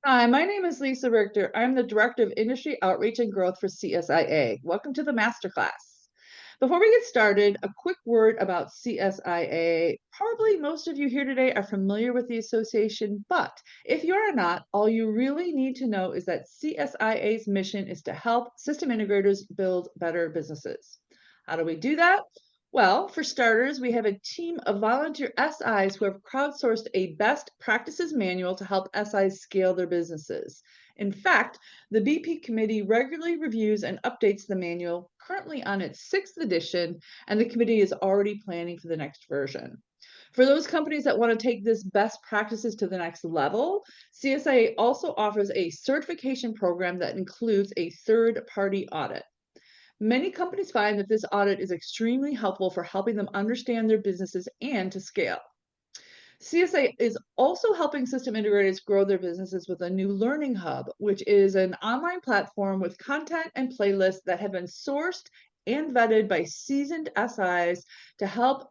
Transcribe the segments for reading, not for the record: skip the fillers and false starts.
Hi, my name is Lisa Richter. I'm the Director of Industry Outreach and Growth for CSIA. Welcome to the Masterclass. Before we get started, a quick word about CSIA. Probably most of you here today are familiar with the association, but if you are not, all you really need to know is that CSIA's mission is to help system integrators build better businesses. How do we do that? Well, for starters, we have a team of volunteer SIs who have crowdsourced a best practices manual to help SIs scale their businesses. In fact, the BP committee regularly reviews and updates the manual, currently on its 6th edition, and the committee is already planning for the next version. For those companies that want to take this best practices to the next level, CSIA also offers a certification program that includes a third-party audit. Many companies find that this audit is extremely helpful for helping them understand their businesses and to scale. CSA is also helping system integrators grow their businesses with a new learning hub, which is an online platform with content and playlists that have been sourced and vetted by seasoned SIs to help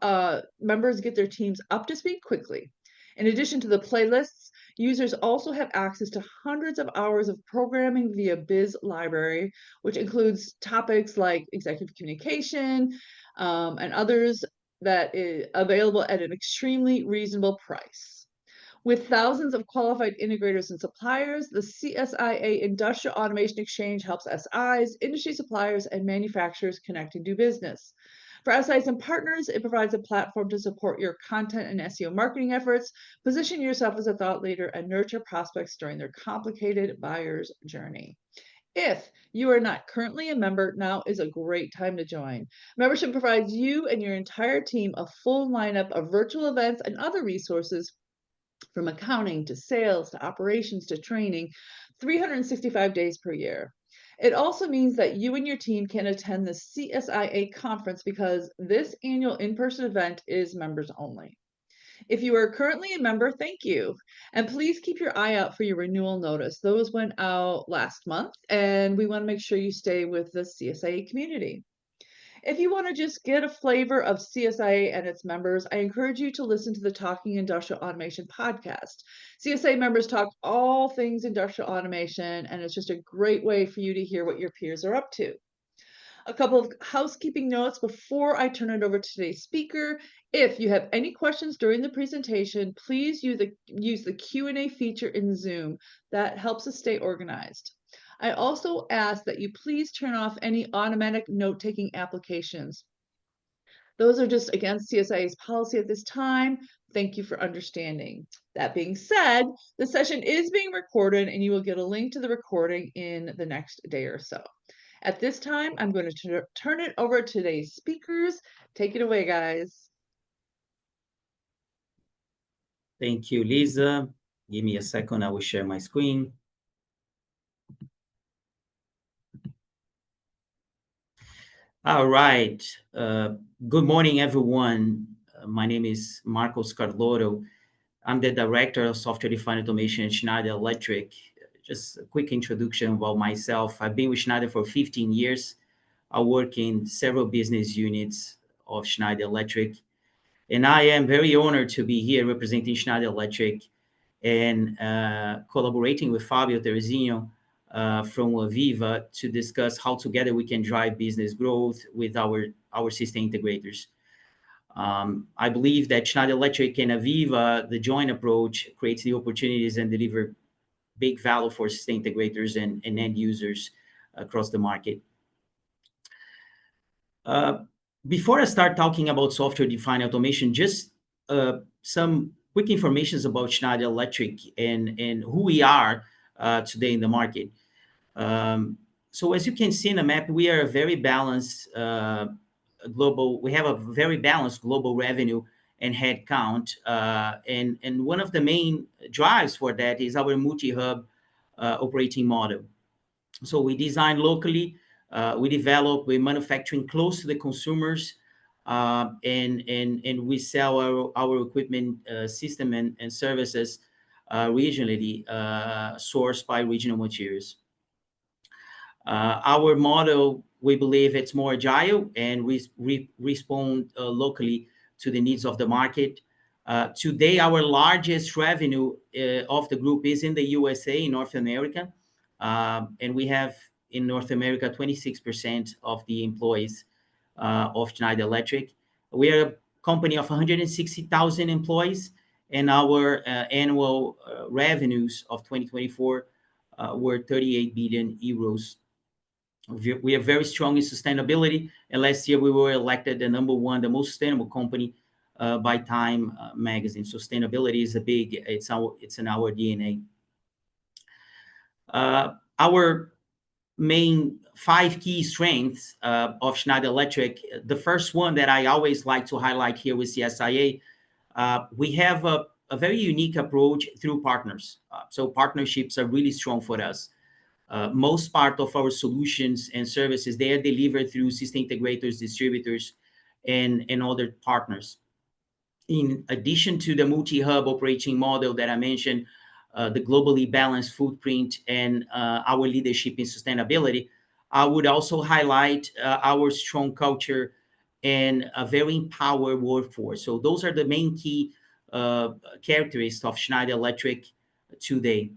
members get their teams up to speed quickly. In addition to the playlists, users also have access to hundreds of hours of programming via Biz Library, which includes topics like executive communication and others that is available at an extremely reasonable price. With thousands of qualified integrators and suppliers, the CSIA Industrial Automation Exchange helps SIs, industry suppliers, and manufacturers connect and do business. For SIs and partners, it provides a platform to support your content and SEO marketing efforts, position yourself as a thought leader, and nurture prospects during their complicated buyer's journey. If you are not currently a member, now is a great time to join. Membership provides you and your entire team a full lineup of virtual events and other resources from accounting to sales to operations to training, 365 days per year. It also means that you and your team can attend the CSIA conference because this annual in-person event is members only. If you are currently a member, thank you. And please keep your eye out for your renewal notice. Those went out last month, and we want to make sure you stay with the CSIA community. If you want to just get a flavor of CSIA and its members, I encourage you to listen to the Talking Industrial Automation podcast. CSIA members talk all things industrial automation, and it's just a great way for you to hear what your peers are up to. A couple of housekeeping notes before I turn it over to today's speaker. If you have any questions during the presentation, please use the Q&A feature in Zoom. That helps us stay organized. I also ask that you please turn off any automatic note-taking applications. Those are just against CSIA's policy at this time. Thank you for understanding. That being said, the session is being recorded and you will get a link to the recording in the next day or so. At this time, I'm going to turn it over to today's speakers. Take it away, guys. Thank you, Lisa. Give me a second, I will share my screen. All right. Good morning, everyone. My name is Marcos Carlotto. I'm the Director of Software-Defined Automation at Schneider Electric. Just a quick introduction about myself. I've been with Schneider for 15 years. I work in several business units of Schneider Electric. And I am very honored to be here representing Schneider Electric and collaborating with Fabio Teresino from AVEVA to discuss how together we can drive business growth with our system integrators. I believe that Schneider Electric and AVEVA, the joint approach, creates the opportunities and deliver big value for system integrators and end users across the market. Before I start talking about software-defined automation, just some quick information about Schneider Electric and who we are today in the market. So as you can see in the map, we are a very balanced we have a very balanced global revenue and headcount. And one of the main drives for that is our multi-hub operating model. So we design locally, we develop, we manufacturing close to the consumers, and we sell our equipment system and services regionally, sourced by regional materials. Our model, we believe it's more agile and we respond locally to the needs of the market. Today, our largest revenue of the group is in the USA, in North America. And we have in North America 26% of the employees of Schneider Electric. We are a company of 160,000 employees, and our annual revenues of 2024 were 38 billion euros. We are very strong in sustainability, and last year we were elected the #1, the most sustainable company by Time magazine. Sustainability is it's in our DNA. Our main 5 key strengths of Schneider Electric. The first one that I always like to highlight here with CSIA, we have a very unique approach through partners. So partnerships are really strong for us. Most part of our solutions and services, they are delivered through system integrators, distributors, and other partners. In addition to the multi-hub operating model that I mentioned, the globally balanced footprint, and our leadership in sustainability, I would also highlight our strong culture and a very empowered workforce. So those are the main key characteristics of Schneider Electric today.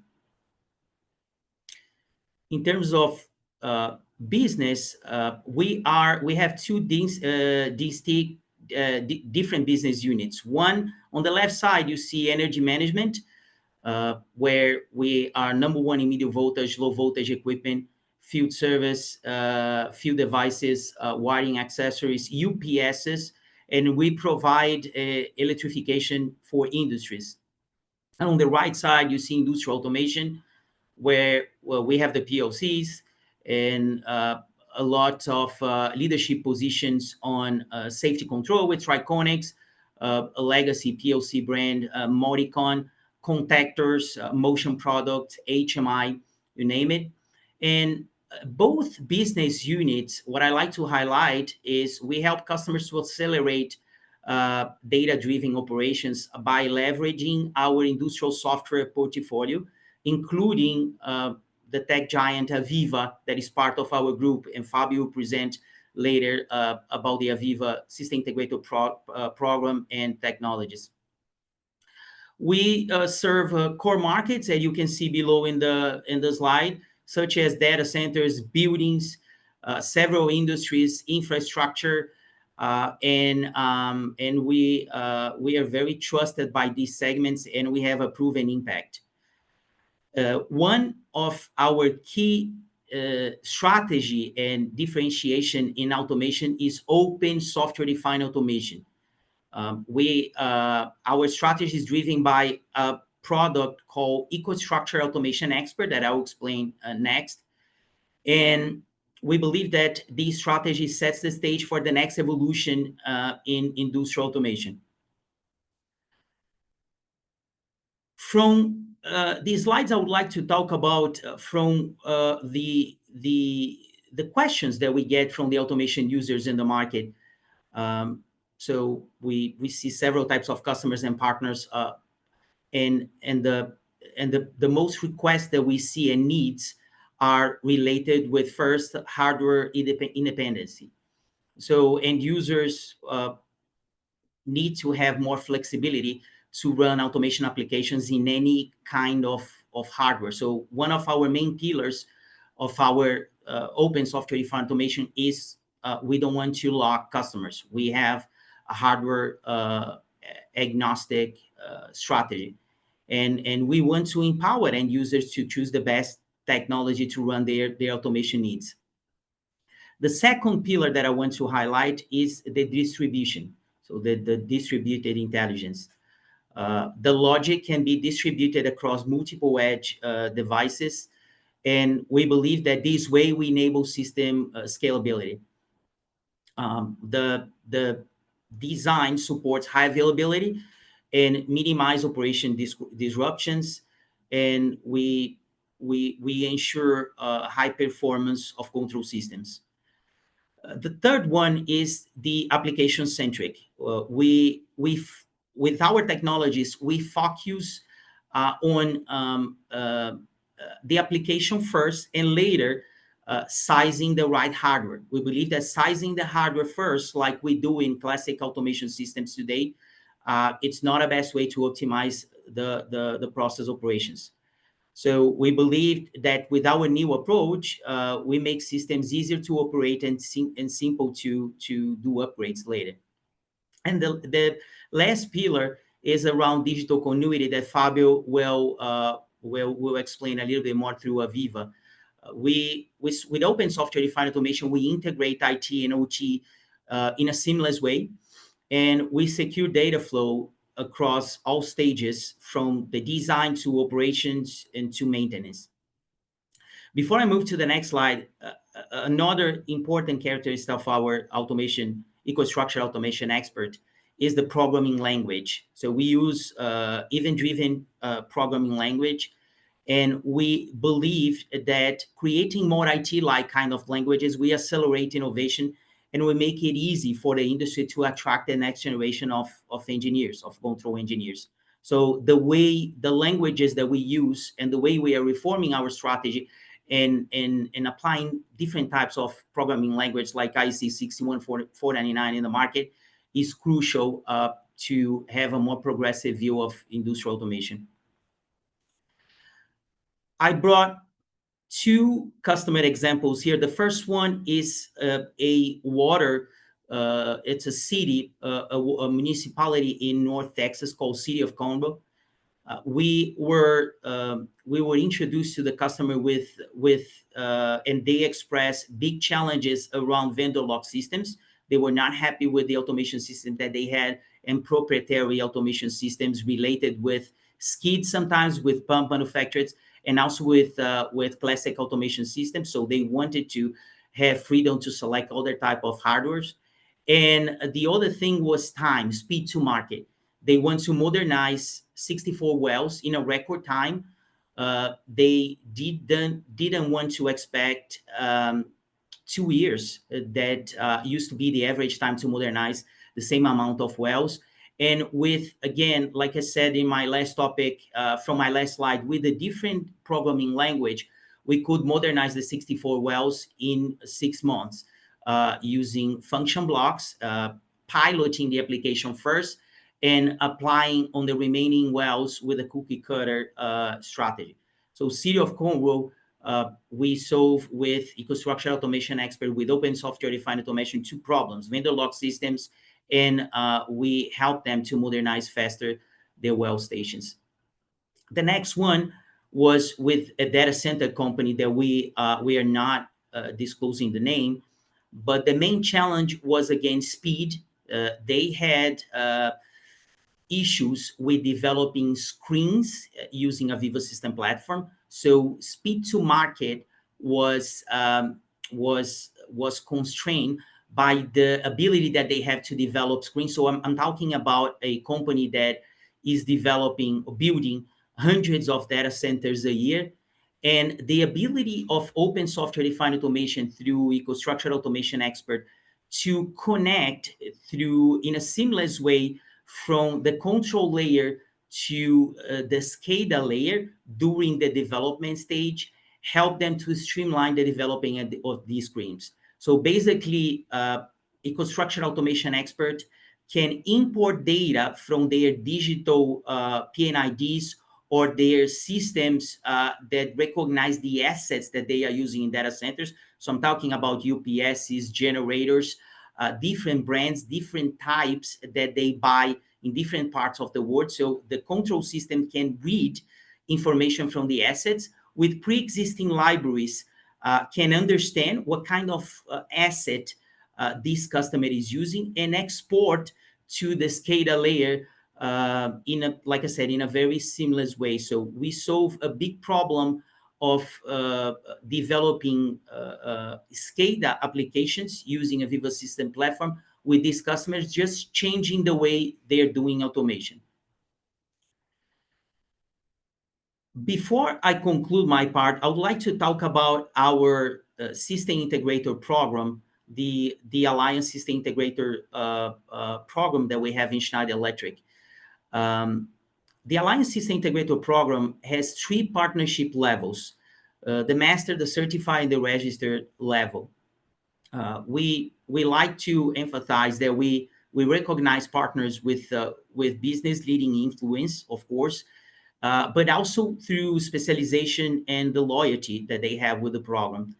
In terms of business, we have 2 distinct different business units. One, on the left side, you see energy management, where we are #1 in medium voltage, low voltage equipment, field service, field devices, wiring accessories, UPSs, and we provide electrification for industries. And on the right side, you see industrial automation, where we have the PLCs and a lot of leadership positions on safety control with Triconix, a legacy PLC brand, Modicon, contactors, motion products, HMI, you name it. And both business units, what I like to highlight is we help customers to accelerate data-driven operations by leveraging our industrial software portfolio, including the tech giant AVEVA, that is part of our group, and Fabio will present later about the AVEVA System Integrator program and technologies. We serve core markets, as you can see below in the slide, such as data centers, buildings, several industries, infrastructure, and we are very trusted by these segments, and we have a proven impact. One of our key strategy and differentiation in automation is open software-defined automation. Our strategy is driven by a product called EcoStruxure Automation Expert that I'll explain next. And we believe that this strategy sets the stage for the next evolution in industrial automation. From these slides, I would like to talk about from the questions that we get from the automation users in the market. So we see several types of customers and partners, and the most requests that we see and needs are related with, first, hardware independency. So end users need to have more flexibility to run automation applications in any kind of hardware. So one of our main pillars of our open software-defined automation is we don't want to lock customers. We have a hardware agnostic strategy, and we want to empower end users to choose the best technology to run their automation needs. The second pillar that I want to highlight is the distribution, so the distributed intelligence. The logic can be distributed across multiple edge devices, and we believe that this way we enable system scalability. The design supports high availability and minimize operation disruptions, and we ensure high performance of control systems. The third one is the application centric. With our technologies, we focus on the application first, and later sizing the right hardware. We believe that sizing the hardware first, like we do in classic automation systems today, it's not a best way to optimize the process operations. So we believe that with our new approach, we make systems easier to operate and simple to do upgrades later. And the last pillar is around digital continuity that Fabio will explain a little bit more through AVEVA. With open software defined automation, we integrate IT and OT in a seamless way, and we secure data flow across all stages from the design to operations and to maintenance. Before I move to the next slide, another important characteristic of our automation, EcoStruxure automation expert, is the programming language. So we use event-driven programming language, and we believe that creating more IT-like kind of languages, we accelerate innovation, and we make it easy for the industry to attract the next generation of engineers, of control engineers. So the languages that we use and the way we are reforming our strategy and applying different types of programming language like IEC 61499 in the market is crucial to have a more progressive view of industrial automation. I brought two customer examples here. The first one is a water, it's a city, a municipality in North Texas called City of Conroe. We were introduced to the customer and they expressed big challenges around vendor lock systems. They were not happy with the automation system that they had and proprietary automation systems related with skids, sometimes with pump manufacturers, and also with classic automation systems. So they wanted to have freedom to select other type of hardwares. And the other thing was time, speed to market. They want to modernize 64 wells in a record time. They didn't want to expect 2 years that used to be the average time to modernize the same amount of wells. And with, again, like I said in my last topic, from my last slide, with a different programming language, we could modernize the 64 wells in 6 months using function blocks, piloting the application first, and applying on the remaining wells with a cookie cutter strategy. So City of Conroe, we solve with EcoStruxure automation expert with open software defined automation 2 problems: vendor lock systems, and we help them to modernize faster their well stations. The next one was with a data center company that we are not disclosing the name, but the main challenge was, again, speed. They had issues with developing screens using AVEVA system platform. So speed to market was constrained by the ability that they have to develop screens. So I'm talking about a company that is developing or building hundreds of data centers a year. And the ability of open software defined automation through EcoStruxure automation expert to connect through in a seamless way from the control layer to the SCADA layer during the development stage, help them to streamline the developing of these screens. So basically, EcoStruxure automation expert can import data from their digital PNIDs or their systems that recognize the assets that they are using in data centers. So I'm talking about UPSs, generators, different brands, different types that they buy in different parts of the world. So the control system can read information from the assets with pre-existing libraries, can understand what kind of asset this customer is using and export to the SCADA layer like I said, in a very seamless way. So we solve a big problem of developing SCADA applications using a AVEVA system platform with these customers, just changing the way they're doing automation. Before I conclude my part, I would like to talk about our system integrator program, the Alliance System Integrator program that we have in Schneider Electric. The Alliance System Integrator program has 3 partnership levels: the master, the certified, and the registered level. We like to emphasize that we We recognize partners with business leading influence, of course, but also through specialization and the loyalty that they have with the program.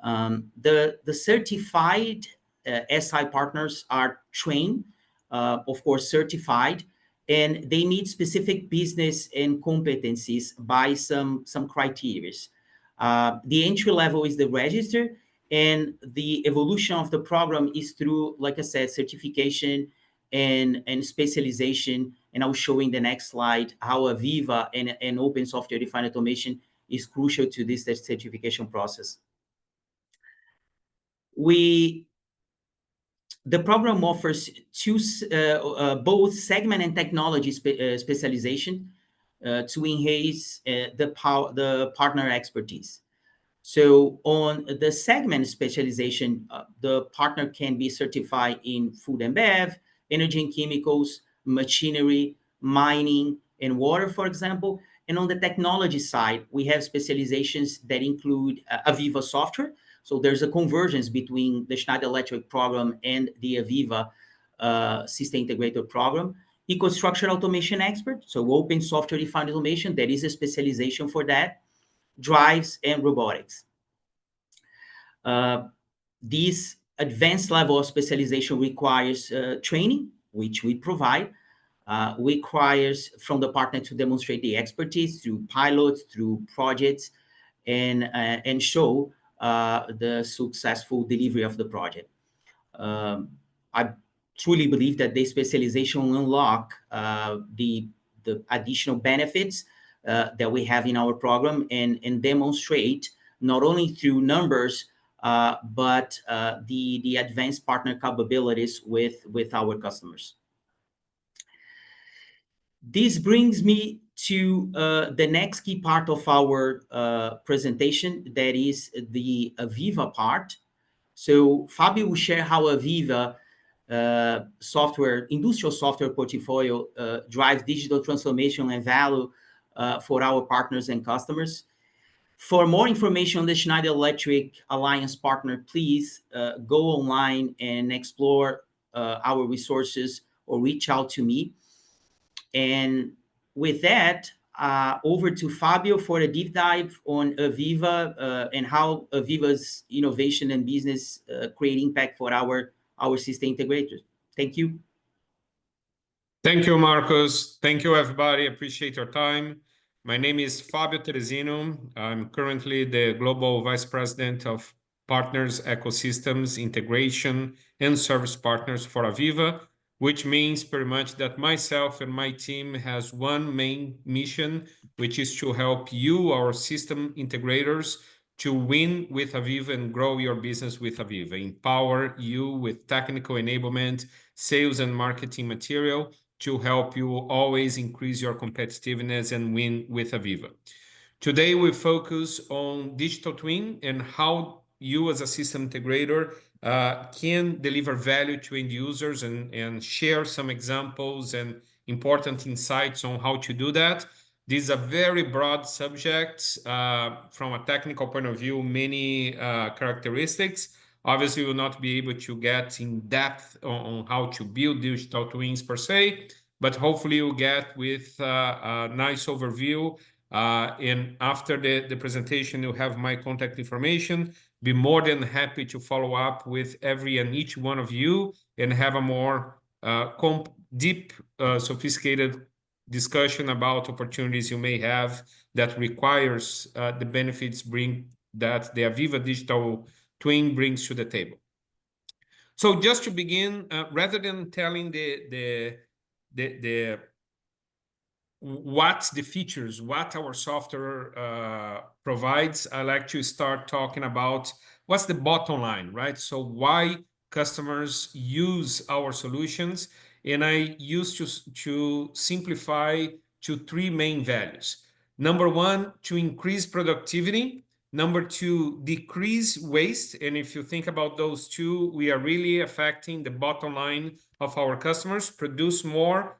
The certified SI partners are trained, of course, certified, and they meet specific business and competencies by some criteria. The entry level is the register, and the evolution of the program is through, like I said, certification and specialization. And I'll show in the next slide how AVEVA and open software defined automation is crucial to this certification process. The program offers both segment and technology specialization to enhance the partner expertise. So on the segment specialization, the partner can be certified in food and bev, energy and chemicals, machinery, mining, and water, for example. And on the technology side, we have specializations that include AVEVA software. So there's a convergence between the Schneider Electric program and the AVEVA system integrator program. EcoStruxure automation expert, so open software defined automation, there is a specialization for that. Drives and robotics. This advanced level of specialization requires training, which we provide, requires from the partner to demonstrate the expertise through pilots, through projects, and show the successful delivery of the project. I truly believe that this specialization will unlock the additional benefits that we have in our program and demonstrate not only through numbers, but the advanced partner capabilities with our customers. This brings me to the next key part of our presentation, that is the AVEVA part. So Fabio will share how AVEVA industrial software portfolio drives digital transformation and value for our partners and customers. For more information on the Schneider Electric Alliance partner, please go online and explore our resources or reach out to me. And with that, over to Fabio for a deep dive on AVEVA and how AVEVA's innovation and business create impact for our system integrators. Thank you. Thank you, Marcos. Thank you, everybody. Appreciate your time. My name is Fabio Teresino. I'm currently the Global Vice President of Partners, Ecosystems, Integration, and Service Partners for AVEVA, which means pretty much that myself and my team has one main mission, which is to help you, our system integrators, to win with AVEVA and grow your business with AVEVA, empower you with technical enablement, sales and marketing material to help you always increase your competitiveness and win with AVEVA. Today, we focus on digital twin and how you as a system integrator can deliver value to end users and share some examples and important insights on how to do that. This is a very broad subject from a technical point of view, many characteristics. Obviously, we'll not be able to get in depth on how to build digital twins per se, but hopefully you'll get with a nice overview. And after the presentation, you'll have my contact information. Be more than happy to follow up with every and each one of you and have a more deep, sophisticated discussion about opportunities you may have that requires the benefits that the AVEVA digital twin brings to the table. So just to begin, rather than telling what the features, what our software provides, I like to start talking about what's the bottom line, right? So why customers use our solutions. And I used to simplify to three main values. Number one, to increase productivity. Number two, decrease waste. And if you think about those two, we are really affecting the bottom line of our customers. Produce more,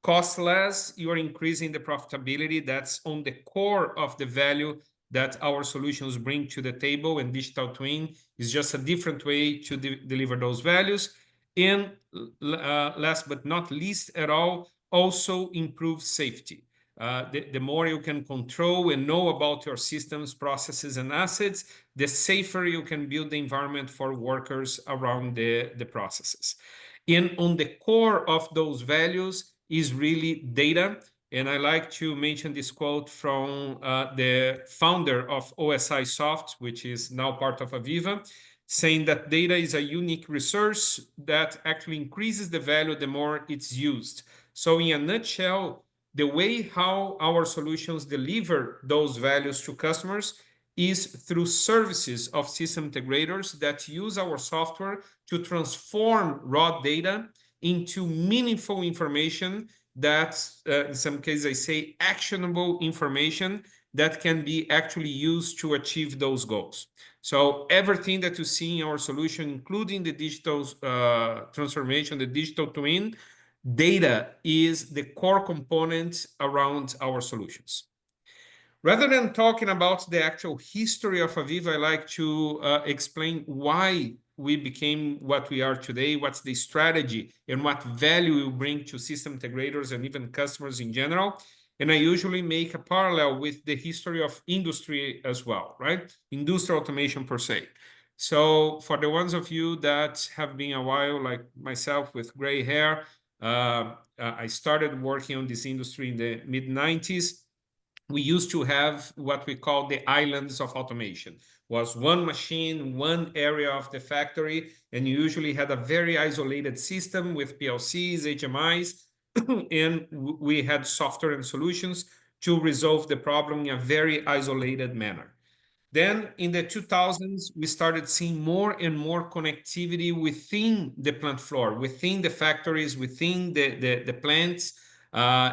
cost less, you are increasing the profitability. That's on the core of the value that our solutions bring to the table. And digital twin is just a different way to deliver those values. And last but not least at all, also improve safety. The more you can control and know about your systems, processes, and assets, the safer you can build the environment for workers around the processes. And on the core of those values is really data. And I like to mention this quote from the founder of OSI Soft, which is now part of AVEVA, saying that data is a unique resource that actually increases the value the more it's used. So in a nutshell, the way how our solutions deliver those values to customers is through services of system integrators that use our software to transform raw data into meaningful information that, in some cases, I say actionable information that can be actually used to achieve those goals. So everything that you see in our solution, including the digital transformation, the digital twin, data is the core component around our solutions. Rather than talking about the actual history of AVEVA, I like to explain why we became what we are today, what's the strategy, and what value we bring to system integrators and even customers in general. And I usually make a parallel with the history of industry as well, right? Industrial automation per se. So for the ones of you that have been a while, like myself with gray hair, I started working on this industry in the mid-90s. We used to have what we call the islands of automation. Was one machine, one area of the factory, and you usually had a very isolated system with PLCs, HMIs, and we had software and solutions to resolve the problem in a very isolated manner. Then in the 2000s, we started seeing more and more connectivity within the plant floor, within the factories, within the plants,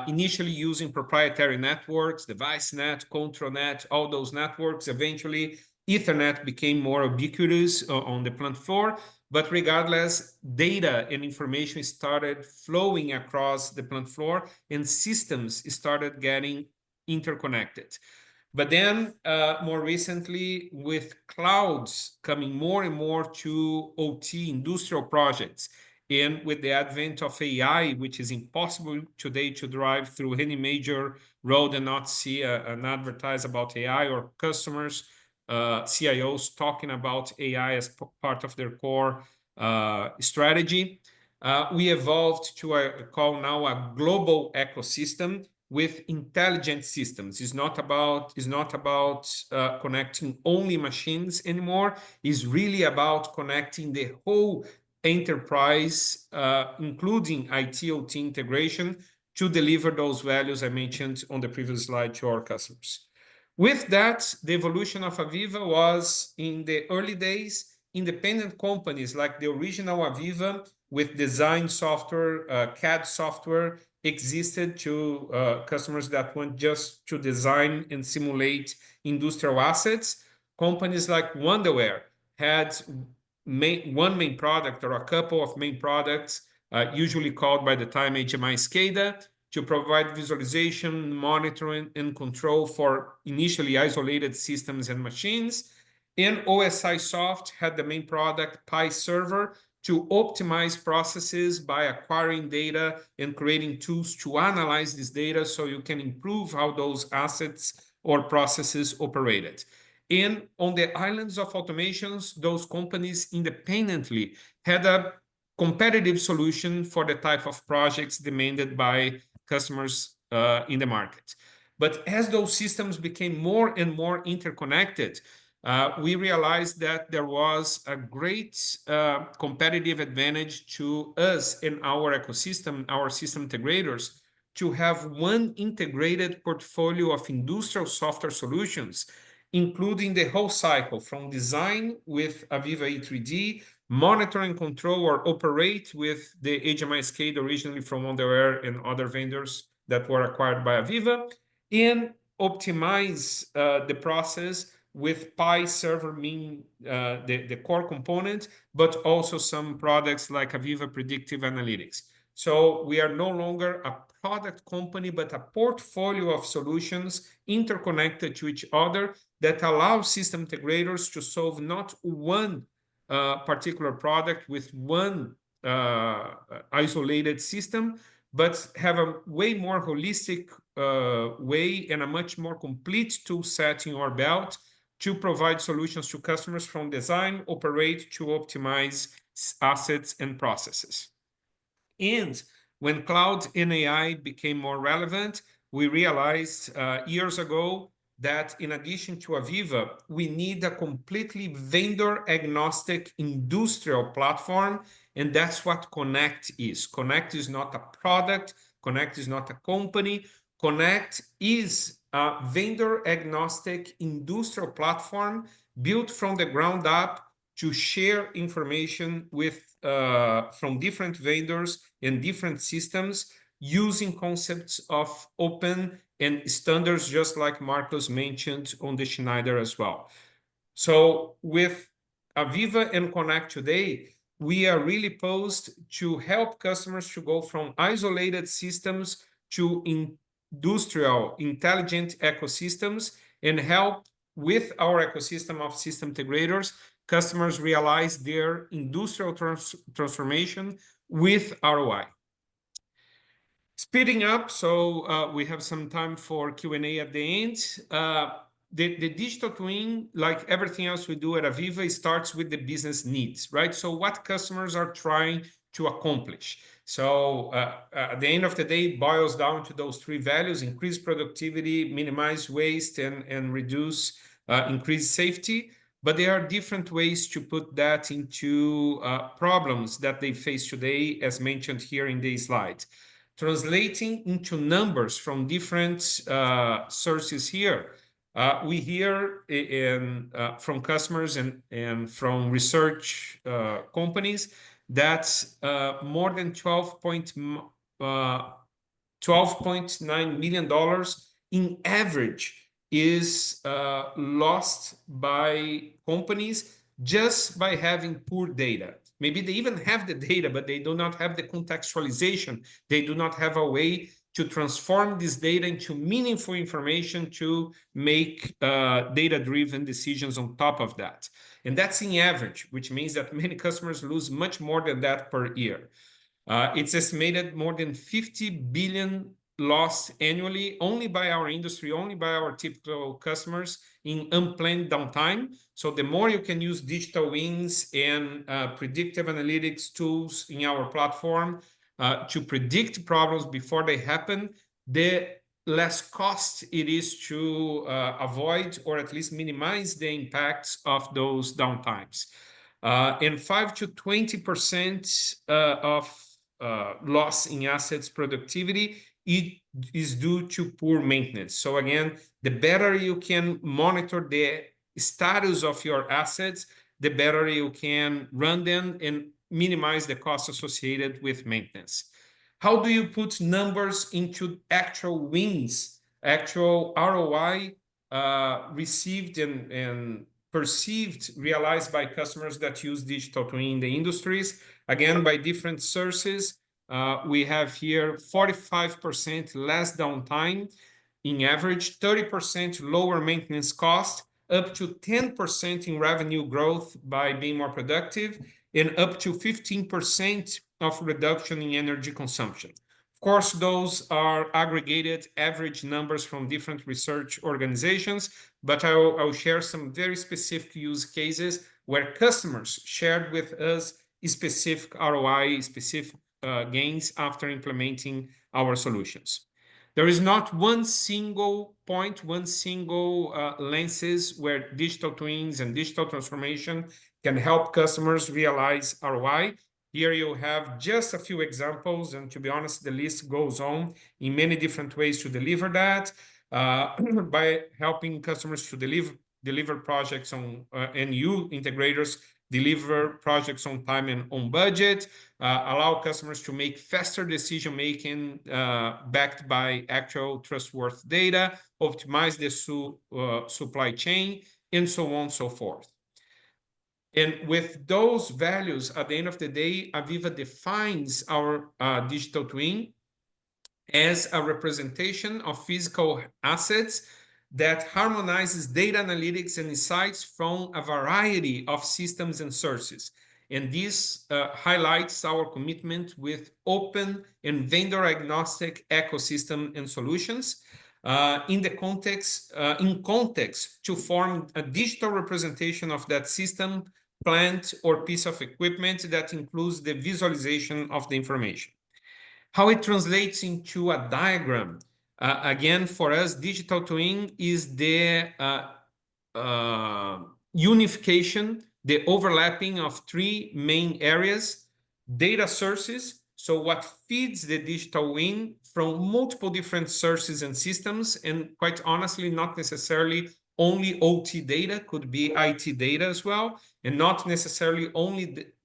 initially using proprietary networks, DeviceNet, ControlNet, all those networks. Eventually, Ethernet became more ubiquitous on the plant floor. But regardless, data and information started flowing across the plant floor and systems started getting interconnected. But then more recently, with clouds coming more and more to OT industrial projects, and with the advent of AI, which is impossible today to drive through any major road and not see an advertise about AI, or customers, CIOs talking about AI as part of their core strategy. We evolved to what I call now a global ecosystem with intelligent systems. It's not about connecting only machines anymore. It's really about connecting the whole enterprise, including IT/OT integration, to deliver those values I mentioned on the previous slide to our customers. With that, the evolution of AVEVA was, in the early days, independent companies like the original AVEVA with design software, CAD software, existed to customers that want just to design and simulate industrial assets. Companies like Wonderware had one main product or a couple of main products, usually called by the time HMI SCADA, to provide visualization, monitoring, and control for initially isolated systems and machines. And OSI Soft had the main product, Pi Server, to optimize processes by acquiring data and creating tools to analyze this data so you can improve how those assets or processes operated. And on the islands of automations, those companies independently had a competitive solution for the type of projects demanded by customers in the market. But as those systems became more and more interconnected, we realized that there was a great competitive advantage to us in our ecosystem, our system integrators, to have one integrated portfolio of industrial software solutions, including the whole cycle from design with AVEVA E3D, monitor and control or operate with the HMI SCADA originally from Wonderware and other vendors that were acquired by AVEVA, and optimize the process with Pi Server being the core component, but also some products like AVEVA Predictive Analytics. So we are no longer a product company, but a portfolio of solutions interconnected to each other that allow system integrators to solve not one particular product with one isolated system, but have a way more holistic way and a much more complete tool set in our belt to provide solutions to customers from design, operate to optimize assets and processes. And when cloud and AI became more relevant, we realized years ago that in addition to AVEVA, we need a completely vendor-agnostic industrial platform, and that's what Connect is. Connect is not a product, Connect is not a company. Connect is a vendor-agnostic industrial platform built from the ground up to share information with from different vendors and different systems using concepts of open and standards, just like Marcos mentioned on the Schneider as well. So with AVEVA and Connect today, we are really posed to help customers to go from isolated systems to industrial intelligent ecosystems, and help with our ecosystem of system integrators customers realize their industrial transformation with ROI. Speeding up, so we have some time for Q&A at the end. The digital twin, like everything else we do at AVEVA, starts with the business needs, right? So what customers are trying to accomplish. So at the end of the day, it boils down to those three values: increase productivity, minimize waste, and reduce, increase safety. But there are different ways to put that into problems that they face today, as mentioned here in the slide. Translating into numbers from different sources here, we hear from customers and from research companies that more than $12.9 million in average is lost by companies just by having poor data. Maybe they even have the data, but they do not have the contextualization. They do not have a way to transform this data into meaningful information to make data-driven decisions on top of that. And that's in average, which means that many customers lose much more than that per year. It's estimated more than 50 billion lost annually only by our industry, only by our typical customers in unplanned downtime. So the more you can use digital twins and predictive analytics tools in our platform to predict problems before they happen, the less cost it is to avoid or at least minimize the impacts of those downtimes. And 5 to 20% of loss in assets productivity, it is due to poor maintenance. So again, the better you can monitor the status of your assets, the better you can run them and minimize the costs associated with maintenance. How do you put numbers into actual wins, actual ROI received and perceived, realized by customers that use digital twin in the industries? Again, by different sources, we have here 45% less downtime in average, 30% lower maintenance cost, up to 10% in revenue growth by being more productive, and up to 15% of reduction in energy consumption. Of course, those are aggregated average numbers from different research organizations, but I'll share some very specific use cases where customers shared with us specific ROI, specific gains after implementing our solutions. There is not one single point, one single lenses where digital twins and digital transformation can help customers realize ROI. Here you have just a few examples, and to be honest, the list goes on in many different ways to deliver that, by helping customers to deliver projects on, and you integrators deliver projects on time and on budget, allow customers to make faster decision-making backed by actual trustworthy data, optimize the supply chain, and so on and so forth. And with those values, at the end of the day, AVEVA defines our digital twin as a representation of physical assets that harmonizes data analytics and insights from a variety of systems and sources. And this highlights our commitment with open and vendor-agnostic ecosystem and solutions in context to form a digital representation of that system, plant, or piece of equipment that includes the visualization of the information. How it translates into a diagram. Again, for us, digital twin is the unification, the overlapping of three main areas: data sources, so what feeds the digital twin from multiple different sources and systems, and quite honestly, not necessarily only OT data, could be IT data as well, and not necessarily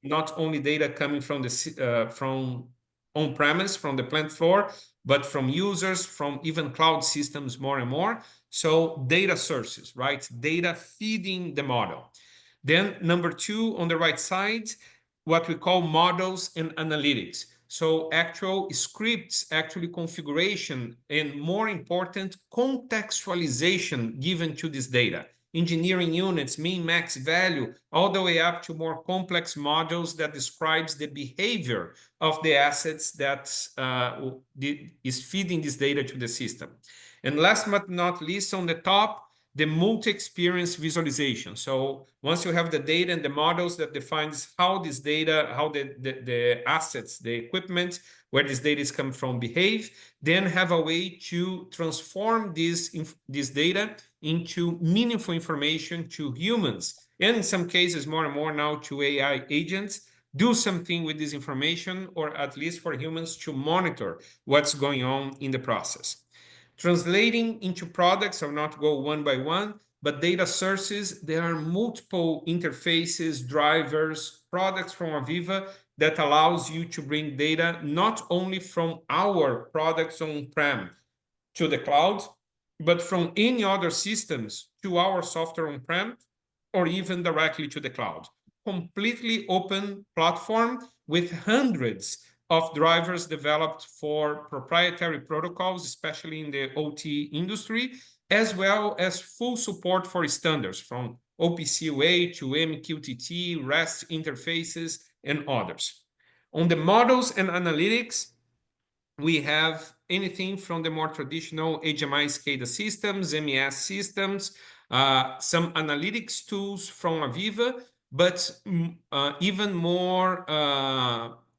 not only data coming from the from on-premise, from the plant floor, but from users, from even cloud systems more and more. So data sources, right? Data feeding the model. Then number two, on the right side, what we call models and analytics. So actual scripts, actually configuration, and more important, contextualization given to this data. Engineering units, min, max value, all the way up to more complex modules that describes the behavior of the assets that is feeding this data to the system. And last but not least, on the top, the multi-experience visualization. So once you have the data and the models that defines how this data, how the assets, the equipment, where this data is coming from behave, then have a way to transform this data into meaningful information to humans. And in some cases, more and more now to AI agents, do something with this information, or at least for humans to monitor what's going on in the process. Translating into products, I'll not go one by one, but data sources, there are multiple interfaces, drivers, products from AVEVA that allows you to bring data not only from our products on-prem to the cloud, but from any other systems to our software on-prem, or even directly to the cloud. Completely open platform with hundreds of drivers developed for proprietary protocols, especially in the OT industry, as well as full support for standards from OPC UA to MQTT, REST interfaces, and others. On the models and analytics, we have anything from the more traditional HMI SCADA systems, MES systems, some analytics tools from AVEVA, but even more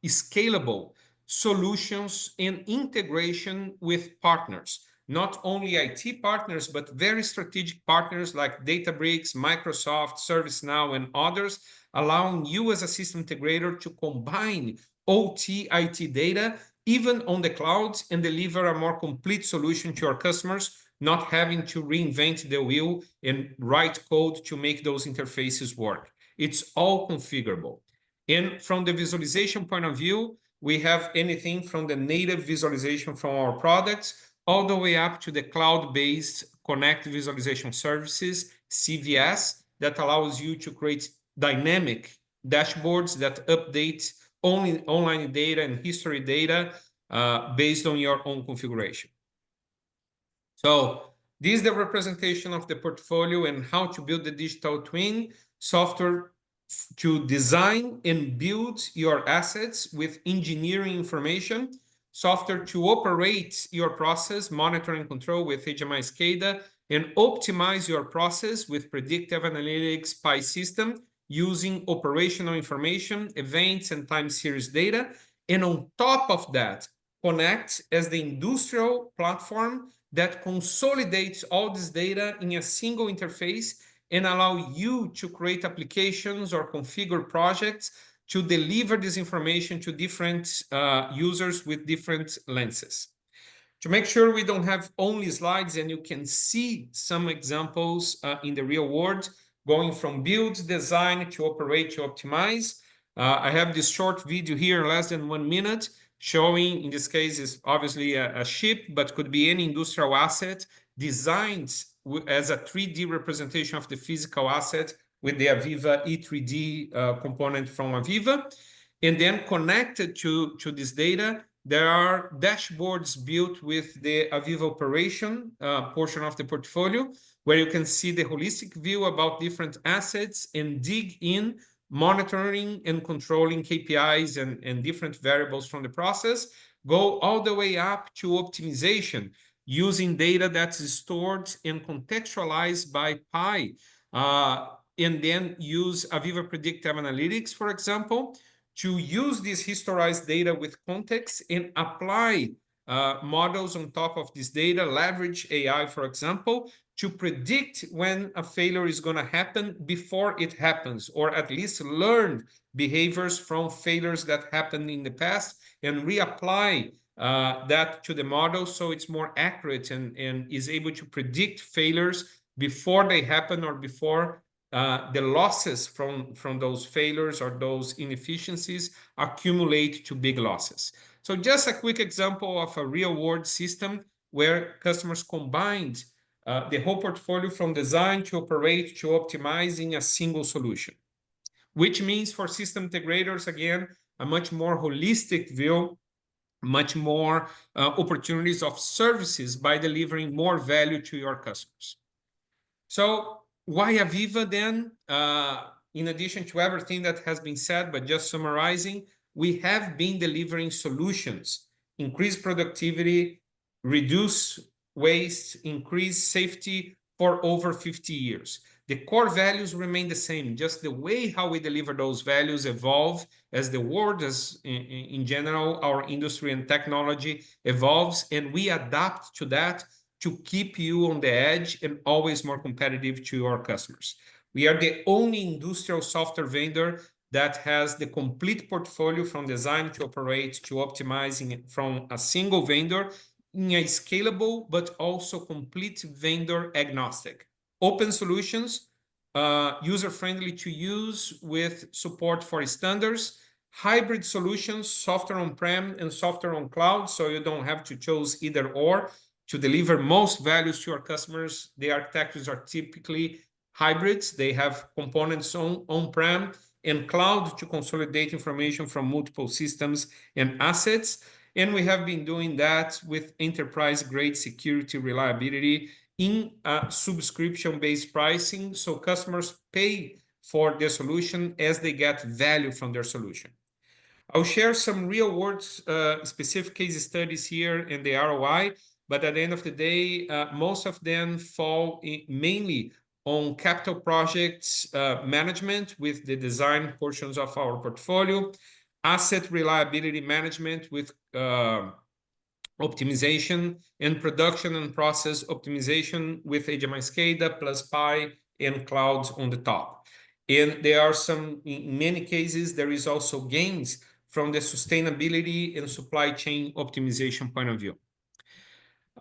scalable solutions and integration with partners. Not only IT partners, but very strategic partners like Databricks, Microsoft, ServiceNow, and others, allowing you as a system integrator to combine OT, IT data, even on the cloud, and deliver a more complete solution to our customers, not having to reinvent the wheel and write code to make those interfaces work. It's all configurable. And from the visualization point of view, we have anything from the native visualization from our products all the way up to the cloud-based Connect Visualization Services, CVS, that allows you to create dynamic dashboards that update only online data and history data based on your own configuration. So this is the representation of the portfolio and how to build the digital twin software to design and build your assets with engineering information, software to operate your process, monitor and control with HMI SCADA, and optimize your process with predictive analytics PI system using operational information, events, and time series data. And on top of that, Connect as the industrial platform that consolidates all this data in a single interface and allow you to create applications or configure projects to deliver this information to different users with different lenses. To make sure we don't have only slides and you can see some examples in the real world, going from build, design, to operate, to optimize. I have this short video here, less than 1 minute, showing, in this case, is obviously a ship, but could be any industrial asset designed as a 3D representation of the physical asset with the AVEVA E3D component from AVEVA. And then connected to this data, there are dashboards built with the AVEVA operation portion of the portfolio, where you can see the holistic view about different assets and dig in monitoring and controlling KPIs and different variables from the process, go all the way up to optimization, using data that's stored and contextualized by Pi, and then use AVEVA Predictive Analytics, for example, to use this historized data with context and apply models on top of this data, leverage AI, for example, to predict when a failure is going to happen before it happens, or at least learn behaviors from failures that happened in the past and reapply that to the model so it's more accurate and is able to predict failures before they happen or before the losses from those failures or those inefficiencies accumulate to big losses. So just a quick example of a real-world system where customers combined the whole portfolio from design to operate to optimizing a single solution, which means for system integrators, again, a much more holistic view, much more opportunities of services by delivering more value to your customers. So why AVEVA then? In addition to everything that has been said, but just summarizing, we have been delivering solutions, increase productivity, reduce waste, increase safety for over 50 years. The core values remain the same, just the way how we deliver those values evolve as the world, as in general, our industry and technology evolves, and we adapt to that to keep you on the edge and always more competitive to your customers. We are the only industrial software vendor that has the complete portfolio from design to operate to optimizing from a single vendor in a scalable but also complete vendor agnostic. Open solutions, user-friendly to use with support for standards, hybrid solutions, software on-prem and software on cloud, so you don't have to choose either or. To deliver most values to your customers, the architectures are typically hybrids. They have components on-prem and cloud to consolidate information from multiple systems and assets. And we have been doing that with enterprise-grade security reliability in subscription-based pricing, so customers pay for the solution as they get value from their solution. I'll share some real-world specific case studies here in the ROI, but at the end of the day, most of them fall mainly on capital projects management with the design portions of our portfolio, asset reliability management with optimization, and production and process optimization with HMI SCADA plus Pi and clouds on the top. And there are some, in many cases, there is also gains from the sustainability and supply chain optimization point of view.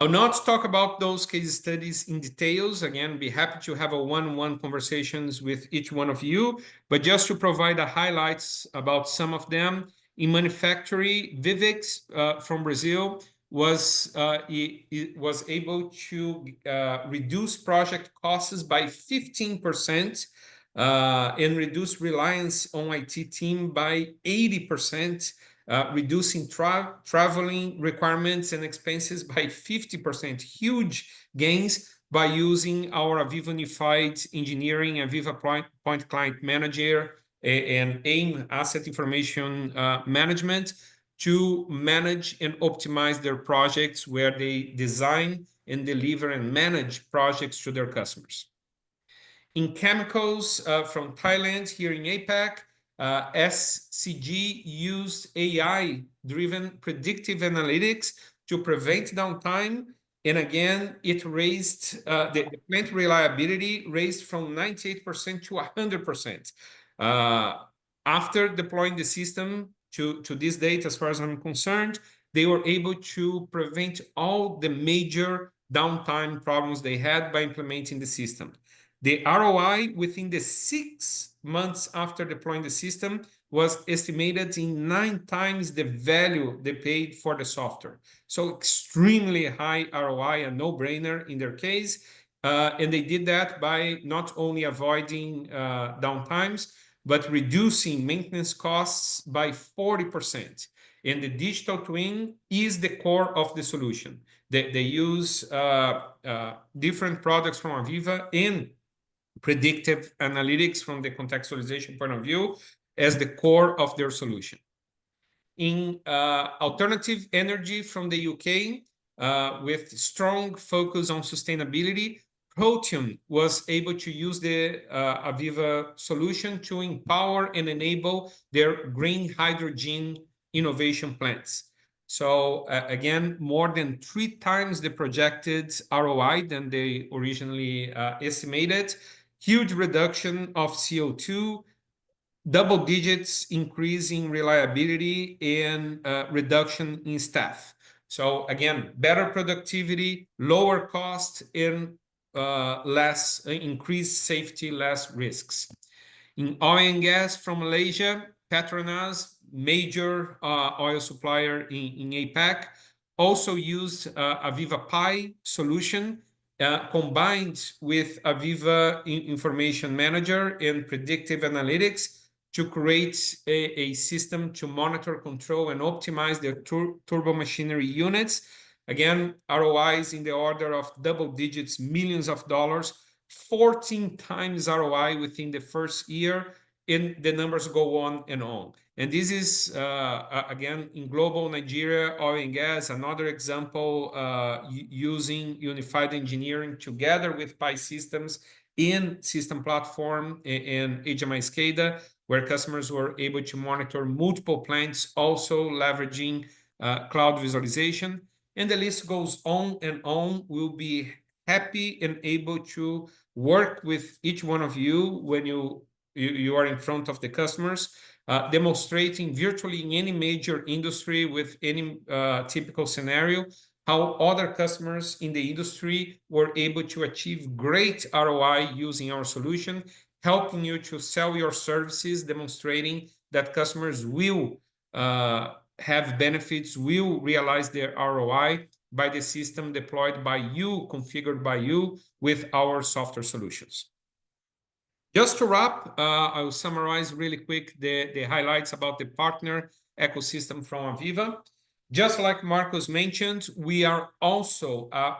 I'll not talk about those case studies in details. Again, be happy to have a one-on-one conversations with each one of you, but just to provide the highlights about some of them. In manufacturing, Vivix from Brazil was able to reduce project costs by 15% and reduce reliance on IT team by 80%. Reducing traveling requirements and expenses by 50%, huge gains by using our AVEVA Unified Engineering, AVEVA Point Client Manager, and AIM Asset Information Management to manage and optimize their projects where they design and deliver and manage projects to their customers. In chemicals from Thailand, here in APAC, SCG used AI-driven predictive analytics to prevent downtime. And again, it raised the plant reliability raised from 98% to 100%. After deploying the system to this date, as far as I'm concerned, they were able to prevent all the major downtime problems they had by implementing the system. The ROI within the 6 months after deploying the system was estimated in 9 times the value they paid for the software. So extremely high ROI, a no-brainer in their case. And they did that by not only avoiding downtimes, but reducing maintenance costs by 40%. And the digital twin is the core of the solution. They use different products from AVEVA and predictive analytics from the contextualization point of view as the core of their solution. In alternative energy from the UK, with strong focus on sustainability, Proteum was able to use the AVEVA solution to empower and enable their green hydrogen innovation plants. So again, more than 3 times the projected ROI than they originally estimated, huge reduction of CO2, double digits increase in reliability and reduction in staff. So again, better productivity, lower cost, and less increased safety, less risks. In oil and gas from Malaysia, Petronas, major oil supplier in APAC, also used AVEVA Pi solution combined with AVEVA Information Manager and predictive analytics to create a system to monitor, control, and optimize their turbo machinery units. Again, ROIs in the order of double digits, millions of dollars, 14 times ROI within the first year, and the numbers go on and on. And this is, again, in global Nigeria, oil and gas, another example using unified engineering together with Pi systems in system platform and HMI SCADA, where customers were able to monitor multiple plants, also leveraging cloud visualization. And the list goes on and on. We'll be happy and able to work with each one of you when you are in front of the customers, demonstrating virtually in any major industry with any typical scenario, how other customers in the industry were able to achieve great ROI using our solution, helping you to sell your services, demonstrating that customers will have benefits, will realize their ROI by the system deployed by you, configured by you with our software solutions. Just to wrap, I will summarize really quick the highlights about the partner ecosystem from AVEVA. Just like Marcos mentioned, we are also a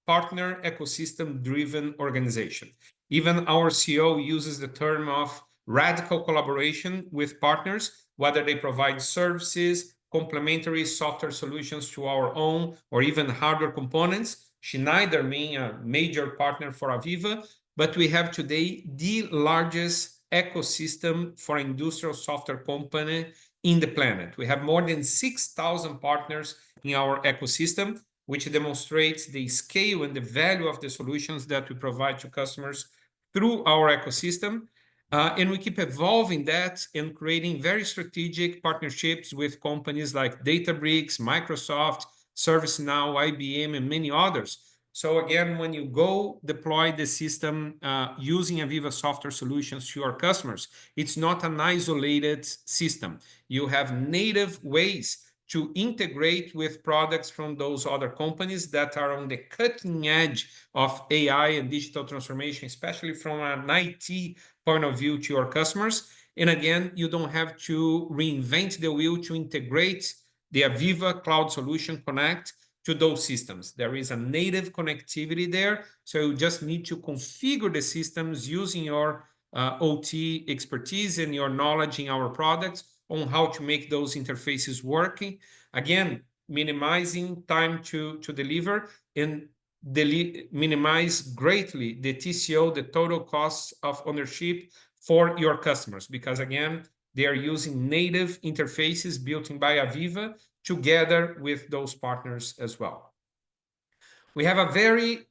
partner ecosystem-driven organization. Even our CEO uses the term of radical collaboration with partners, whether they provide services, complementary software solutions to our own, or even hardware components. Schneider being a major partner for AVEVA, but we have today the largest ecosystem for industrial software company in the planet. We have more than 6,000 partners in our ecosystem, which demonstrates the scale and the value of the solutions that we provide to customers through our ecosystem. And we keep evolving that and creating very strategic partnerships with companies like Databricks, Microsoft, ServiceNow, IBM, and many others. So again, when you go deploy the system using AVEVA software solutions to your customers, it's not an isolated system. You have native ways to integrate with products from those other companies that are on the cutting edge of AI and digital transformation, especially from an IT point of view to your customers. And again, you don't have to reinvent the wheel to integrate the AVEVA Cloud Solution Connect to those systems. There is a native connectivity there, so you just need to configure the systems using your OT expertise and your knowledge in our products on how to make those interfaces working. Again, minimizing time to deliver and minimize greatly the TCO, the total cost of ownership for your customers, because again, they are using native interfaces built in by AVEVA together with those partners as well. We have a very,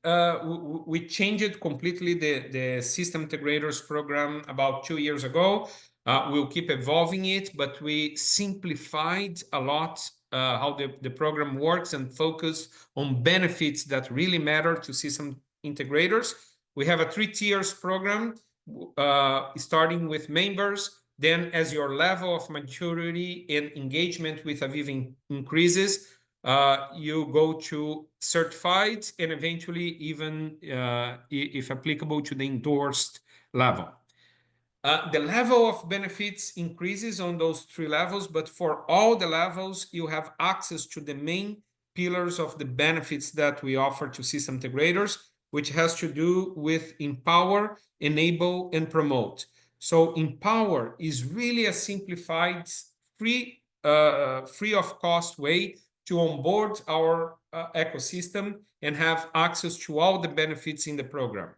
we changed completely the System Integrators program about 2 years ago. We'll keep evolving it, but we simplified a lot how the program works and focus on benefits that really matter to system integrators. We have a 3 tiers program, starting with members. Then as your level of maturity and engagement with AVEVA increases, you go to certified and eventually even, if applicable, to the endorsed level. The level of benefits increases on those 3 levels, but for all the levels, you have access to the main pillars of the benefits that we offer to system integrators. which has to do with empower, enable, and promote. So empower is really a simplified, free of cost way to onboard our ecosystem and have access to all the benefits in the program.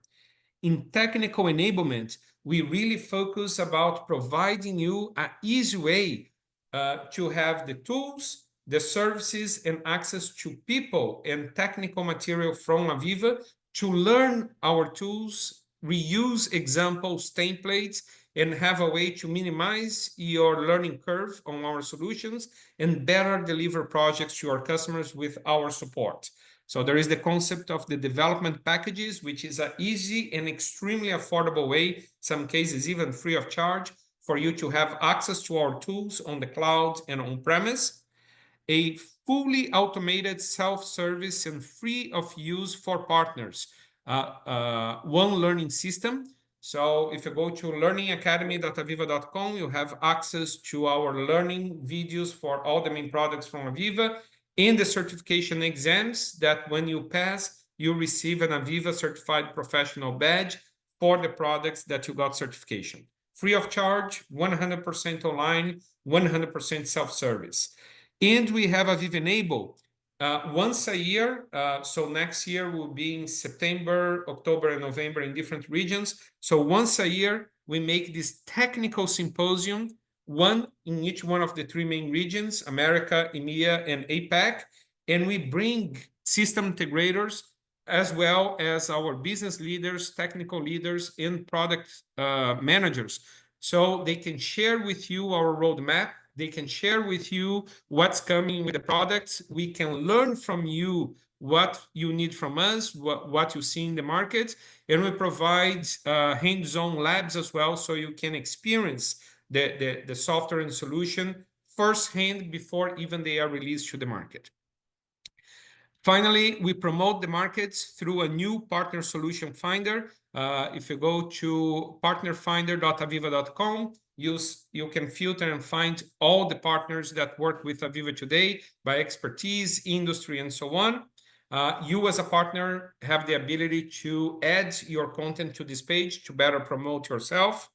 In technical enablement, we really focus about providing you an easy way to have the tools, the services, and access to people and technical material from AVEVA to learn our tools, reuse examples, templates, and have a way to minimize your learning curve on our solutions and better deliver projects to our customers with our support. So there is the concept of the development packages, which is an easy and extremely affordable way, some cases even free of charge, for you to have access to our tools on the cloud and on-premise. A fully automated self-service and free of use for partners. One learning system. So if you go to learningacademy.aveva.com, you have access to our learning videos for all the main products from AVEVA, in the certification exams that when you pass, you receive an AVEVA certified professional badge for the products that you got certification. Free of charge, 100% online, 100% self-service. And we have AVEVA Enable once a year. So next year will be in September, October, and November in different regions. So once a year, we make this technical symposium, one in each one of the three main regions, America, EMEA, and APAC. And we bring system integrators as well as our business leaders, technical leaders, and product managers. So they can share with you our roadmap. They can share with you what's coming with the products. We can learn from you what you need from us, what you see in the market. And we provide hands-on labs as well, so you can experience the software and solution firsthand before even they are released to the market. Finally, we promote the markets through a new partner solution finder. If you go to partnerfinder.aveva.com, you can filter and find all the partners that work with AVEVA today by expertise, industry, and so on. You as a partner have the ability to add your content to this page to better promote yourself.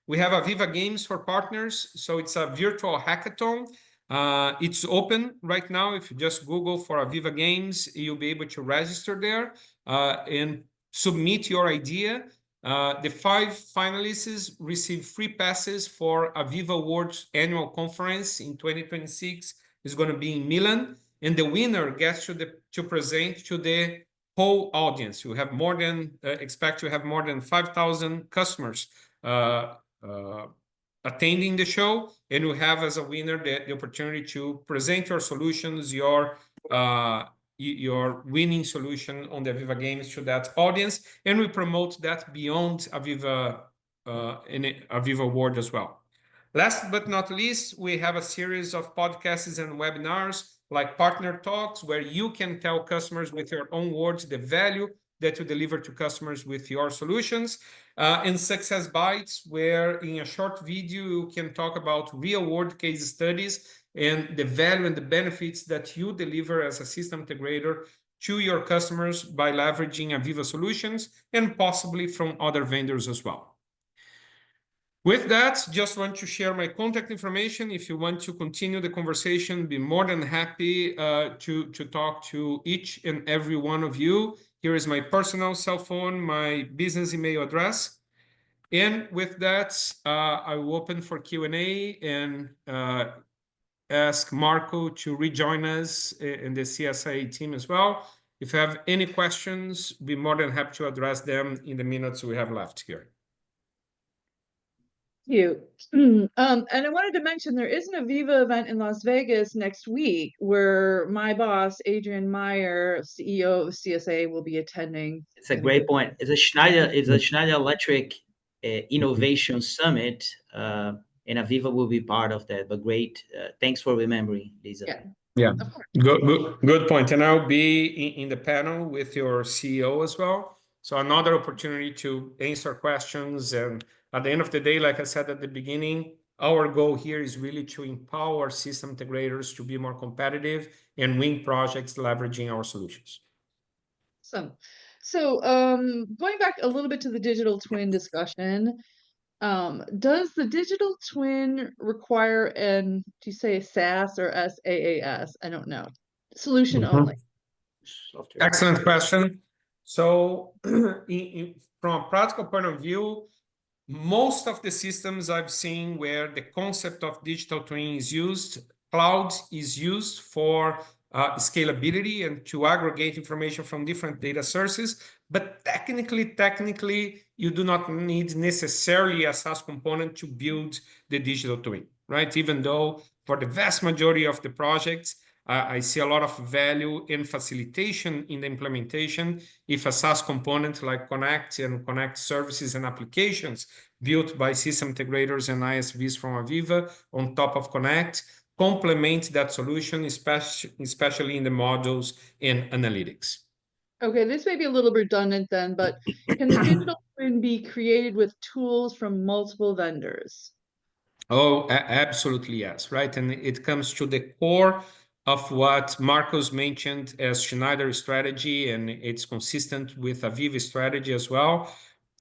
We have AVEVA Games for partners, so it's a virtual hackathon. It's open right now. If you just Google for AVEVA Games, you'll be able to register there and submit your idea. The 5 finalists receive free passes for AVEVA World Annual Conference in 2026. It's going to be in Milan, and the winner gets to present to the whole audience. You have more than expect to have more than 5,000 customers attending the show, and you have as a winner the opportunity to present your solutions, your winning solution on the AVEVA Games to that audience, and we promote that beyond AVEVA in AVEVA World as well. Last but not least, we have a series of podcasts and webinars like Partner Talks, where you can tell customers with your own words the value that you deliver to customers with your solutions. And Success Bites, where in a short video, you can talk about real-world case studies and the value and the benefits that you deliver as a system integrator to your customers by leveraging AVEVA solutions and possibly from other vendors as well. With that, just want to share my contact information. If you want to continue the conversation, be more than happy to talk to each and every one of you. Here is my personal cell phone, my business email address. And with that, I will open for Q&A and ask Marco to rejoin us in the CSIA team as well. If you have any questions, be more than happy to address them in the minutes we have left here. You. And I wanted to mention there is an AVEVA event in Las Vegas next week where my boss, Adrian Meyer, CEO of CSA, will be attending. It's a great point. It's a Schneider Electric Innovation Summit, and AVEVA will be part of that. But great, thanks for remembering, Lisa. Yeah, good point. And I'll be in the panel with your CEO as well. So another opportunity to answer questions. And at the end of the day, like I said at the beginning, our goal here is really to empower system integrators to be more competitive and win projects leveraging our solutions. Awesome. So, going back a little bit to the digital twin discussion, does the digital twin require do you say SaaS or SaaS? I don't know. Solution only. Software. Excellent question. So, from a practical point of view, most of the systems I've seen where the concept of digital twin is used, cloud is used for scalability and to aggregate information from different data sources. But technically, you do not need necessarily a SaaS component to build the digital twin, right? Even though for the vast majority of the projects, I see a lot of value in facilitation in the implementation if a SaaS component like Connect and Connect services and applications built by system integrators and ISVs from AVEVA on top of Connect complement that solution, especially in the modules in analytics. Okay, this may be a little redundant then, but can the digital twin be created with tools from multiple vendors? Oh, absolutely yes, right? And it comes to the core of what Marcos mentioned as Schneider strategy, and it's consistent with AVEVA strategy as well.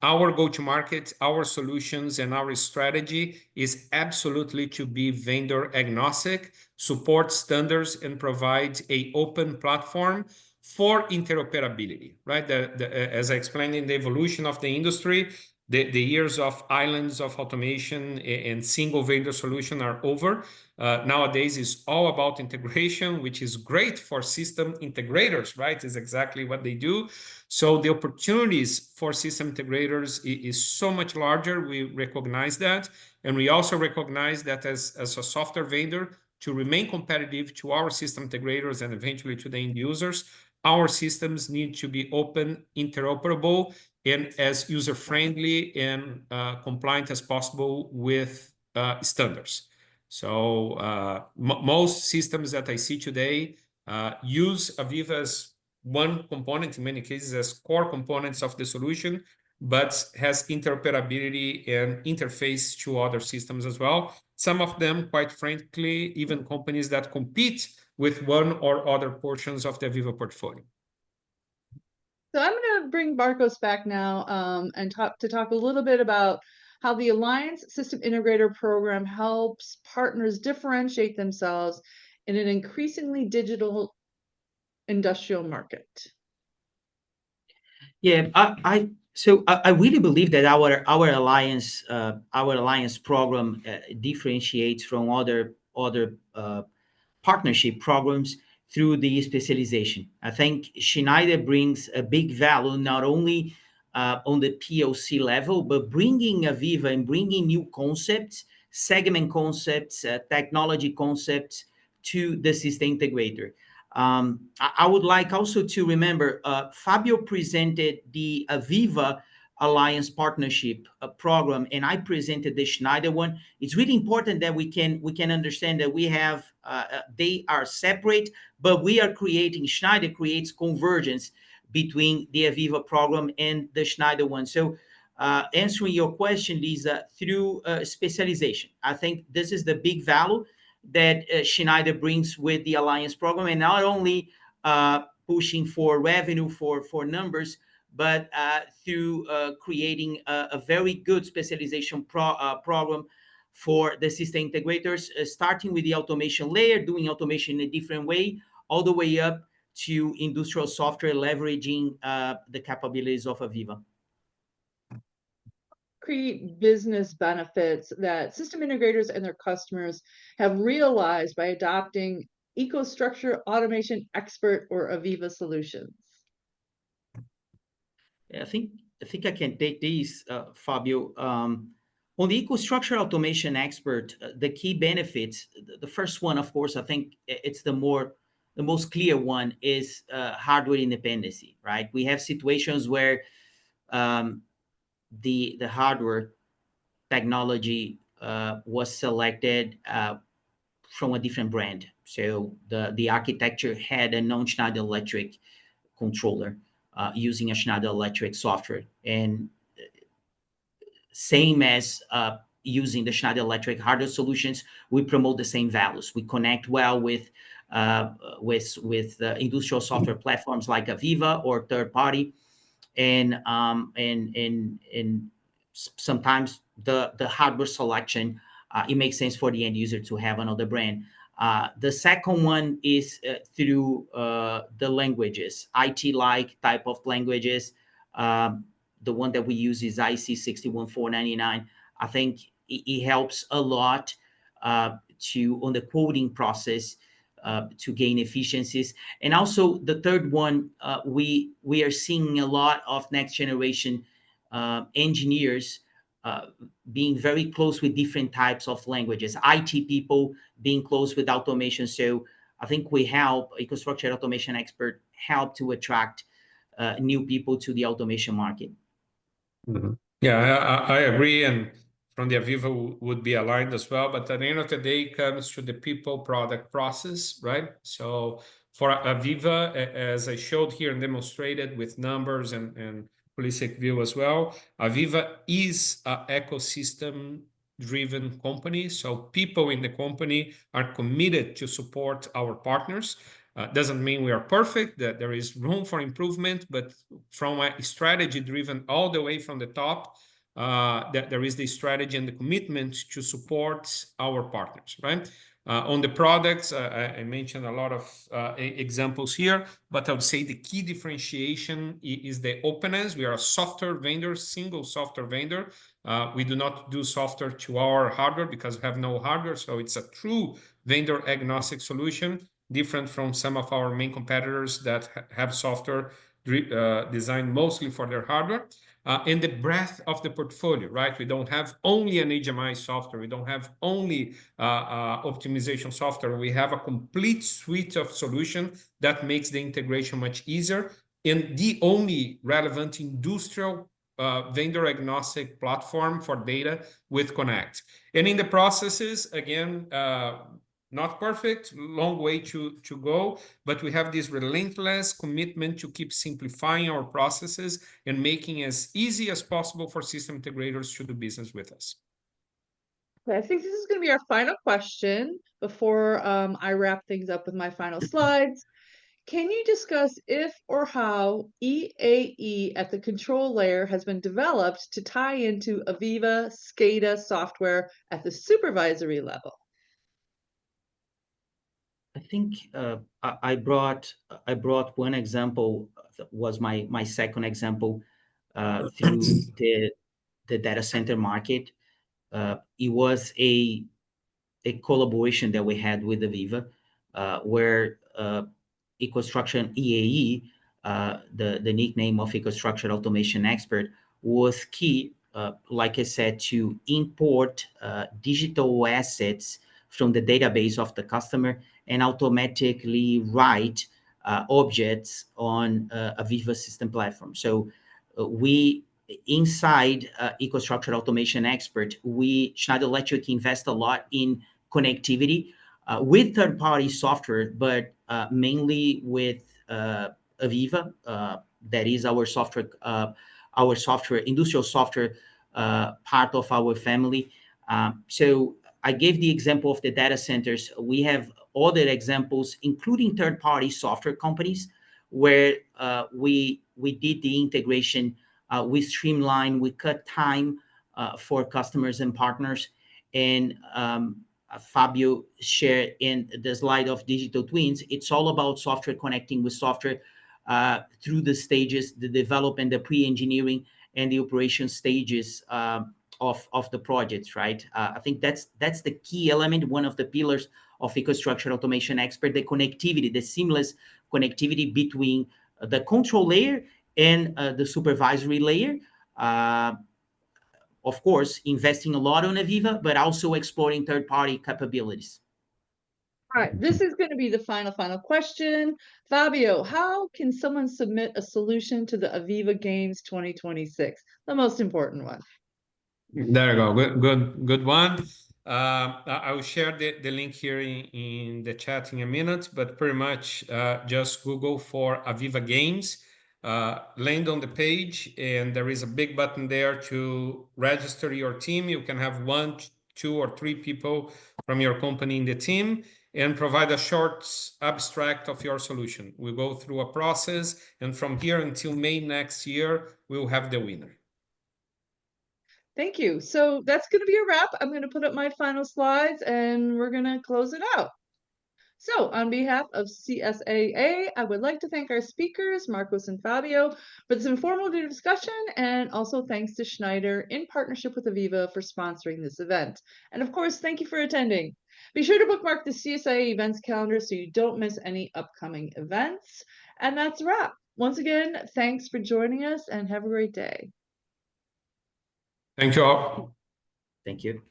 Our go-to-market, our solutions, and our strategy is absolutely to be vendor agnostic, support standards, and provide an open platform for interoperability, right? As I explained in the evolution of the industry, the years of islands of automation and single vendor solution are over. Nowadays, it's all about integration, which is great for system integrators, right? Is exactly what they do. So the opportunities for system integrators is so much larger. We recognize that. And we also recognize that as a software vendor, to remain competitive to our system integrators and eventually to the end users, our systems need to be open, interoperable, and as user-friendly and compliant as possible with standards. So most systems that I see today use AVEVA as one component, in many cases as core components of the solution, but has interoperability and interface to other systems as well. Some of them, quite frankly, even companies that compete with one or other portions of the AVEVA portfolio. So I'm going to bring Marcos back now and talk a little bit about how the Alliance System Integrator Program helps partners differentiate themselves in an increasingly digital industrial market. Yeah, I really believe that our alliance program differentiates from other partnership programs through the specialization. I think Schneider brings a big value not only on the POC level, but bringing AVEVA and bringing new concepts, segment concepts, technology concepts to the system integrator. I would like also to remember, Fabio presented the AVEVA Alliance Partnership program, and I presented the Schneider one. It's really important that we can understand that we have they are separate, but we are creating, Schneider creates convergence between the AVEVA program and the Schneider one. So answering your question, Lisa, through specialization, I think this is the big value that Schneider brings with the Alliance program, and not only pushing for revenue for numbers, but through creating a very good specialization program for the system integrators, starting with the automation layer, doing automation in a different way, all the way up to industrial software, leveraging the capabilities of AVEVA. Create business benefits that system integrators and their customers have realized by adopting EcoStruxure Automation Expert or AVEVA solutions? I think I can take these, Fabio. On the EcoStruxure Automation Expert, the key benefits, the first one, of course, I think it's the most clear one is hardware independency, right? We have situations where the hardware technology was selected from a different brand. So the architecture had a non-Schneider Electric controller using a Schneider Electric software. And same as using the Schneider Electric hardware solutions, we promote the same values. We connect well with industrial software platforms like AVEVA or third party. and sometimes the hardware selection, it makes sense for the end user to have another brand. The second one is through the languages, IT-like type of languages. The one that we use is IC 61499. I think it helps a lot on the quoting process to gain efficiencies. And also the third one, we are seeing a lot of next generation engineers being very close with different types of languages, IT people being close with automation. So I think we help, EcoStruxure automation expert help to attract new people to the automation market. Mm-hmm. Yeah, I agree. And from the AVEVA would be aligned as well. But at the end of the day, it comes to the people, product, process, right? So for AVEVA, as I showed here and demonstrated with numbers and holistic view as well, AVEVA is an ecosystem-driven company. So people in the company are committed to support our partners. Doesn't mean we are perfect, that there is room for improvement, but from a strategy driven all the way from the top, that there is the strategy and the commitment to support our partners, right? On the products, I mentioned a lot of examples here, but I would say the key differentiation is the openness. We are a software vendor, single software vendor. We do not do software to our hardware because we have no hardware. So it's a true vendor agnostic solution, different from some of our main competitors that have software designed mostly for their hardware. And the breadth of the portfolio, right? We don't have only an HMI software. We don't have only optimization software. We have a complete suite of solutions that makes the integration much easier. And the only relevant industrial vendor agnostic platform for data with Connect. And in the processes, again, not perfect, long way to go, but we have this relentless commitment to keep simplifying our processes and making as easy as possible for system integrators to do business with us. Okay, I think this is going to be our final question before I wrap things up with my final slides. Can you discuss if or how EAE at the control layer has been developed to tie into AVEVA SCADA software at the supervisory level? I think I brought one example, was my second example, through the data center market. It was a collaboration that we had with AVEVA, where EcoStruxure EAE, the nickname of EcoStruxure Automation Expert, was key, like I said, to import digital assets from the database of the customer and automatically write objects on AVEVA system platform. So we, inside EcoStruxure Automation Expert, Schneider Electric invest a lot in connectivity with third-party software, but mainly with AVEVA, that is our software, industrial software part of our family. So I gave the example of the data centers. We have other examples, including third-party software companies, where we did the integration, we streamlined, we cut time for customers and partners. And Fabio shared in the slide of digital twins, it's all about software connecting with software through the stages, the development, the pre-engineering, and the operation stages of the projects, right? I think that's the key element, one of the pillars of EcoStruxure Automation Expert, the connectivity, the seamless connectivity between the control layer and the supervisory layer. Of course, investing a lot on AVEVA, but also exploring third-party capabilities. All right, this is going to be the final question. Fabio, how can someone submit a solution to the AVEVA Games 2026? The most important one. There you go. Good one. I will share the link here in the chat in a minute, but pretty much just Google for AVEVA Games, land on the page, and there is a big button there to register your team. You can have 1, 2, or 3 people from your company in the team. and provide a short abstract of your solution. We'll go through a process, and from here until May next year, we'll have the winner. Thank you. So that's going to be a wrap. I'm going to put up my final slides and we're going to close it out. So on behalf of CSIA, I would like to thank our speakers, Marcos and Fabio, for this informal discussion, and also thanks to Schneider in partnership with AVEVA for sponsoring this event. And of course, thank you for attending. Be sure to bookmark the CSIA events calendar so you don't miss any upcoming events. And that's a wrap. Once again, thanks for joining us and have a great day. Thank you all. Thank you.